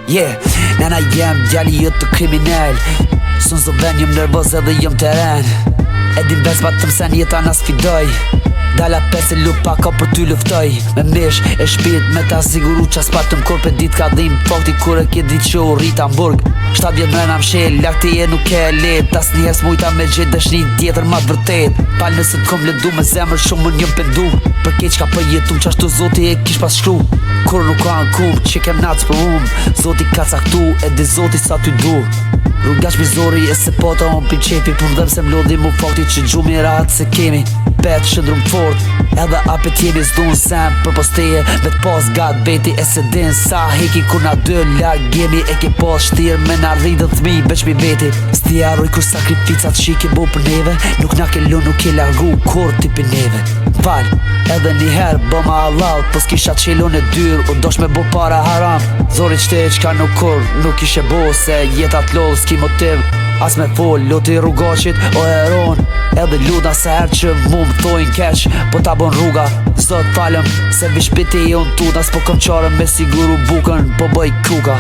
Nena jem djali jo të kriminal. Sun zë ven jem nervoz edhe jem teren. E din bez batëm sen jeta na sfidoj. Dala pes e lupa ka për ty luftoj. Me mish e shpirt me ta siguru qas patëm kur për dit ka dhim fakti kur e ke dit që u rrit Hamburg. 7 vjet mrena m'shel, lakti e nuk e let. Tas njëherë s'mujta me gjet dëshni tjetër ma të vërtet. Pal nëse t'kom ledu me zemër shumë më njëm pendu. Për keq ka për jetum qashtu zoti e kish pas shkru. Kur nuk ka në kum që kem nac për zoti ka caktu e di zoti sa ty du. Rrugash mizori e se pota on pin qefi. Pun dhem se m'lodhi mu fakti që gjumi rahat se kemi. Bet shëndrum fort edhe apet jemi s'dun sem për posteje. Vet pas gat beti e se din sa heki kur na dy larg jemi. E ke pas shtir me na rridhët thmi veç mi beti. S'ti arroj kur sakrificat që i ke bo për neve. Nuk na ke lu, nuk ke largu kur ti për neve. Fal, edhe njëherë bo ma halal. Po s'kisha qelu në dyr, u dosh me bo para haram. Zori qte qka nuk kur, nuk ishe bo se jetat lodh s'ki motiv. As me fol, loti rrugashit o heron. Edhe luda se her që mu më thojnë keq. Po ta bon rruga, zot falem se vish piti e unë tuda. S'po kom qare me siguru bukën, po bëj kuka.